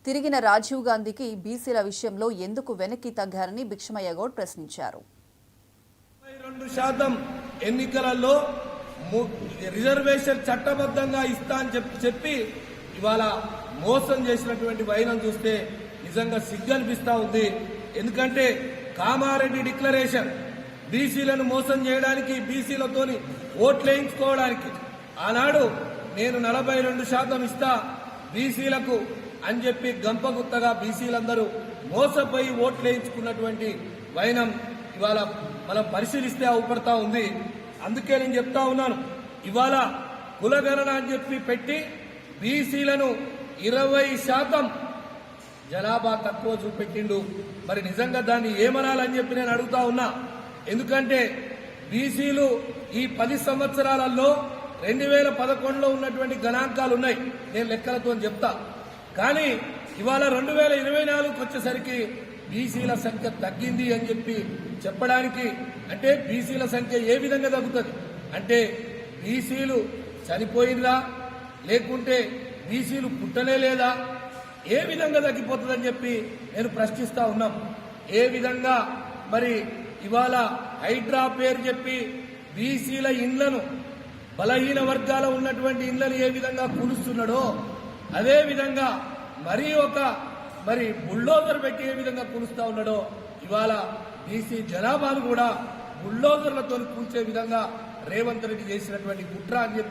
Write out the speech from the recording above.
తిరిగిన రాజీవ్ గాంధీకి బీసీల విషయంలో ఎందుకు వెనక్కి తగ్గారని భిక్షమయ్య గౌడ్ ప్రశ్నించారు. 22% ఎన్నికలలో రిజర్వేషన్ చట్టబద్ధంగా ఇస్తా అని చెప్పి ఇవాళ మోసం చేసినటువంటి వైనం చూస్తే నిజంగా సిగ్గనిపిస్తా ఉంది. ఎందుకంటే కామారెడ్డి డిక్లరేషన్ బీసీలను మోసం చేయడానికి, బీసీలతోని ఓట్లేయించుకోవడానికి ఆనాడు నేను 42% ఇస్తా బీసీలకు అని చెప్పి గంపగుత్తగా బీసీలందరూ మోసపోయి ఓట్లేయించుకున్నటువంటి వైనం ఇవాళ మనం పరిశీలిస్తే అవుపడతా ఉంది. అందుకే నేను చెప్తా ఉన్నాను, ఇవాళ కులగణన అని చెప్పి పెట్టి బీసీలను 20% జనాభా తక్కువ చూపెట్టిండు. మరి నిజంగా దాన్ని ఏమనాలని చెప్పి నేను అడుగుతా ఉన్నా. ఎందుకంటే బీసీలు ఈ 10 సంవత్సరాలలో 2011లో ఉన్నటువంటి గణాంకాలు ఉన్నాయి, నేను లెక్కలతో చెప్తా. కానీ ఇవాళ 2024కు వచ్చేసరికి బీసీల సంఖ్య తగ్గింది అని చెప్పి చెప్పడానికి, అంటే బీసీల సంఖ్య ఏ విధంగా తగ్గుతుంది అంటే బీసీలు చనిపోయిందా లేకుంటే బీసీలు పుట్టనే లేదా, ఏ విధంగా తగ్గిపోతుందని చెప్పి నేను ప్రశ్నిస్తా ఉన్నాం. ఏ విధంగా మరి ఇవాళ హైడ్రా పేరు చెప్పి బీసీల ఇండ్లను, బలహీన వర్గాల ఉన్నటువంటి ఇండ్లను ఏ విధంగా కూలుస్తున్నాడో అదే విధంగా మరి బుల్డోజర్ పెట్టి ఏ విధంగా కూలుస్తా ఉన్నాడో ఇవాళ బీసీ జనాభాను కూడా బుల్డోజర్లతో కూల్చే విధంగా రేవంత్ రెడ్డి చేసినటువంటి కుట్ర అని చెప్పి